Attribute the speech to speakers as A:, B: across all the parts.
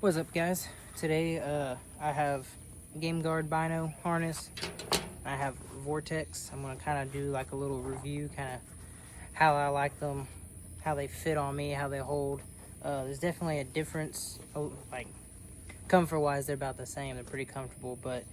A: What's up, guys? Today I have Game Guard Bino harness. I have Vortex. I'm gonna kind of do like a little review, kind of how I like them, how they fit on me, how they hold. There's definitely a difference. Like comfort wise, they're about the same. They're pretty comfortable, but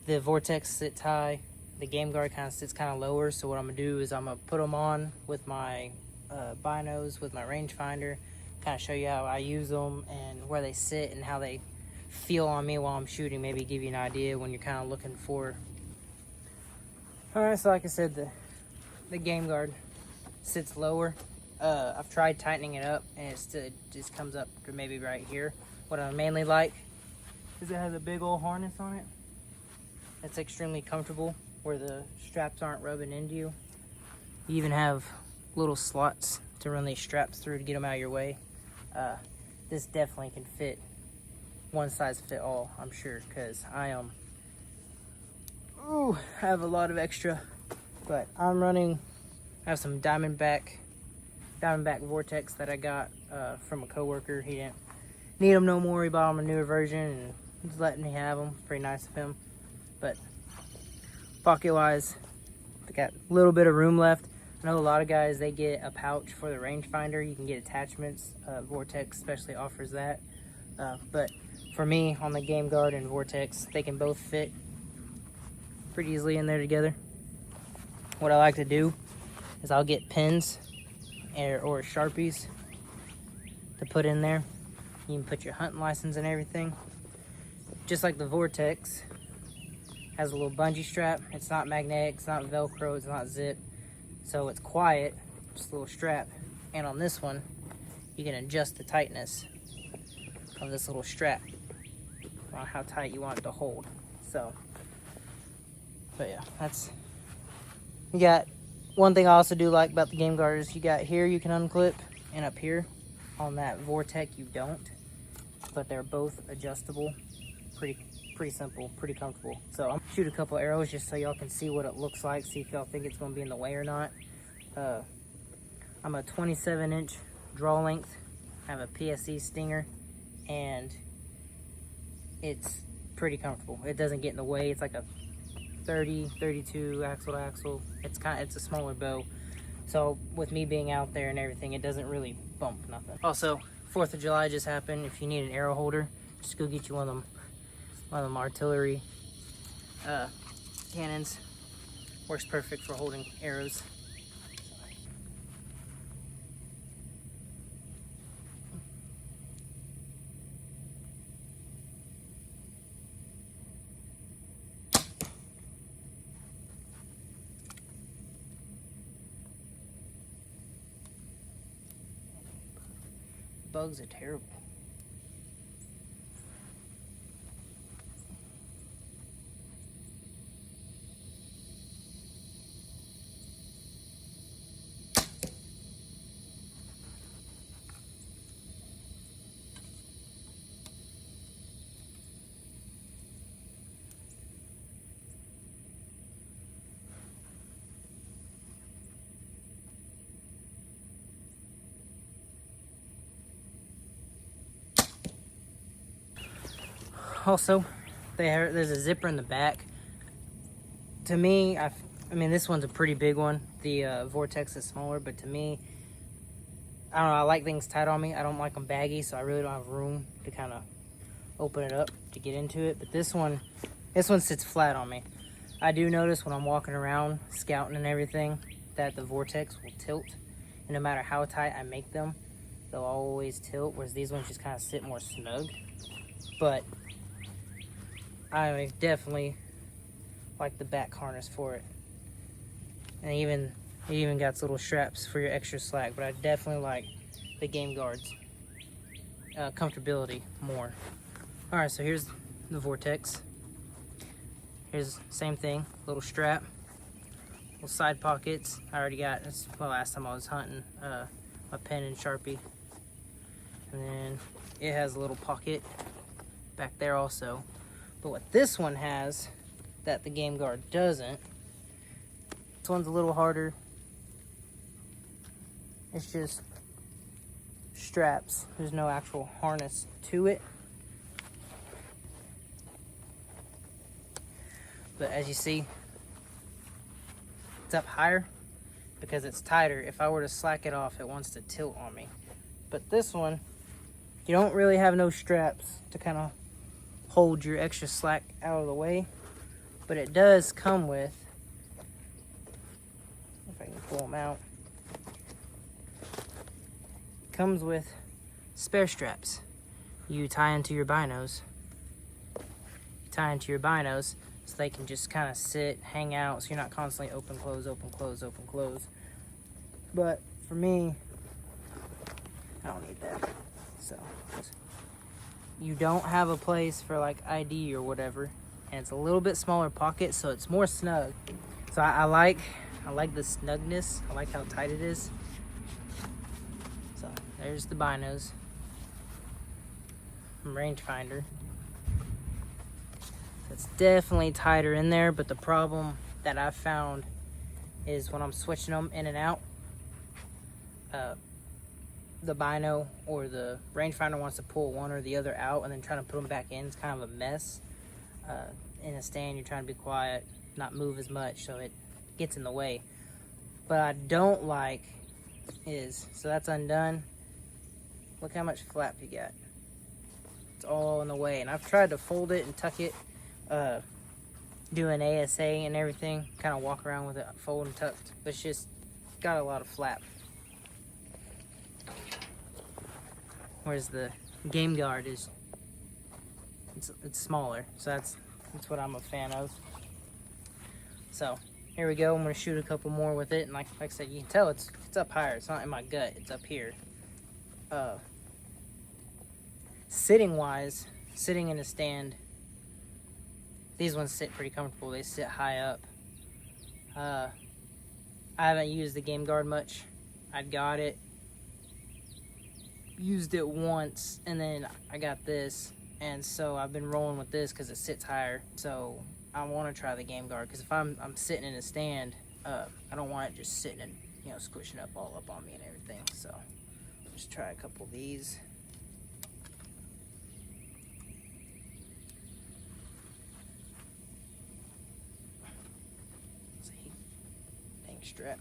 A: the Vortex sits high. The Game Guard kind of sits kind of lower. So what I'm gonna do is I'm gonna put them on with my binos, with my rangefinder, kind of show you how I use them and where they sit and how they feel on me while I'm shooting. Maybe give you an idea when you're kind of looking for. All right, so like I said, the Game Guard sits lower. I've tried tightening it up and it just comes up to maybe right here. What I mainly like is it has a big old harness on it. It's extremely comfortable where the straps aren't rubbing into you. You even have little slots to run these straps through to get them out of your way. This definitely can fit one size fit all, I'm sure, because I have a lot of extra, but I have some Diamondback Vortex that I got from a coworker. He didn't need them no more. He bought him a newer version and he's letting me have them. Pretty nice of him. But pocket wise, I got a little bit of room left. I know a lot of guys, they get a pouch for the rangefinder. You can get attachments. Vortex especially offers that. But for me, on the Game Guard and Vortex, they can both fit pretty easily in there together. What I like to do is I'll get pins or Sharpies to put in there. You can put your hunting license and everything. Just like the Vortex has a little bungee strap. It's not magnetic, it's not Velcro, it's not zip. So it's quiet, just a little strap. And on this one, you can adjust the tightness of this little strap on how tight you want it to hold. So, but yeah, you got one thing I also do like about the Game Guard is you got here you can unclip, and up here on that Vortex you don't. But they're both adjustable. Pretty simple, pretty comfortable. So I'm gonna shoot a couple arrows just so y'all can see what it looks like, see if y'all think it's gonna be in the way or not. I'm a 27-inch draw length. I have a PSE stinger, and it's pretty comfortable. It doesn't get in the way. It's like a 32 axle to axle. It's a smaller bow. So with me being out there and everything, it doesn't really bump nothing. Also, 4th of July just happened. If you need an arrow holder, just go get you one of them artillery cannons. Works perfect for holding arrows. Bugs are terrible. Also, there's a zipper in the back. To me, I mean, this one's a pretty big one. The Vortex is smaller, but to me, I don't know, I like things tight on me. I don't like them baggy, so I really don't have room to kind of open it up to get into it. But this one sits flat on me. I do notice when I'm walking around scouting and everything that the Vortex will tilt, and no matter how tight I make them, they'll always tilt, whereas these ones just kind of sit more snug. But I definitely like the back harness for it. And it even got little straps for your extra slack, but I definitely like the Game Guard's comfortability more. Alright, so here's the Vortex. Here's the same thing, little strap, little side pockets. I already got, this the last time I was hunting, a pen and Sharpie. And then it has a little pocket back there also. But what this one has that the Game Guard doesn't, this one's a little harder. It's just straps. There's no actual harness to it. But as you see, it's up higher because it's tighter. If I were to slack it off, it wants to tilt on me. But this one, you don't really have no straps to kind of hold your extra slack out of the way. But it does come with, if I can pull them out, comes with spare straps. You tie into your binos. So they can just kind of sit, hang out, so you're not constantly open, close, open, close, open, close. But for me, I don't need that. So you don't have a place for like ID or whatever, and it's a little bit smaller pocket, so it's more snug. So I like the snugness. I like how tight it is. So there's the binos. Rangefinder. It's definitely tighter in there, but the problem that I've found is when I'm switching them in and out, the bino or the rangefinder wants to pull one or the other out, and then trying to put them back in is kind of a mess. In a stand, you're trying to be quiet, not move as much, so it gets in the way. But I don't like is, so that's undone. Look how much flap you got. It's all in the way, and I've tried to fold it and tuck it, do an ASA and everything, kind of walk around with it fold and tucked, but it's just got a lot of flap. Whereas the game guard is, it's smaller, so that's what I'm a fan of. So here we go. I'm gonna shoot a couple more with it, and like I said, you can tell it's up higher. It's not in my gut. It's up here. Sitting wise, sitting in a stand, these ones sit pretty comfortable. They sit high up. I haven't used the game guard much. I got it, used it once, and then I got this, and so I've been rolling with this because it sits higher. So I want to try the game guard, because if I'm sitting in a stand, I don't want it just sitting and, you know, squishing up all up on me and everything. So just try a couple of these. See, dang strap.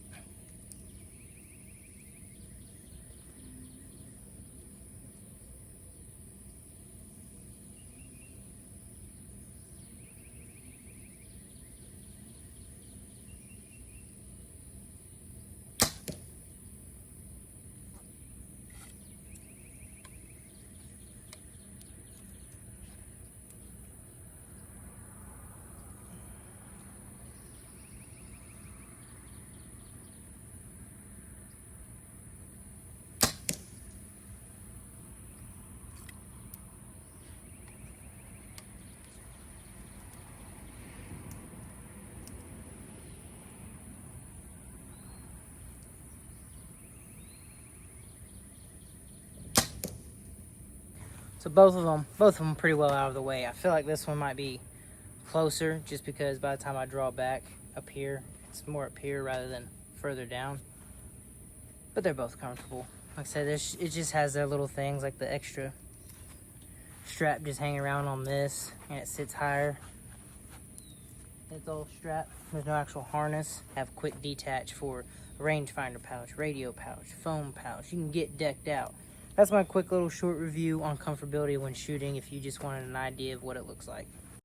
A: So both of them pretty well out of the way. I feel like this one might be closer just because by the time I draw back up here, it's more up here rather than further down. But they're both comfortable. Like I said, it just has their little things, like the extra strap just hanging around on this, and it sits higher. It's all strapped. There's no actual harness. Have quick detach for a rangefinder pouch, radio pouch, phone pouch. You can get decked out. That's my quick little short review on comfortability when shooting, if you just wanted an idea of what it looks like.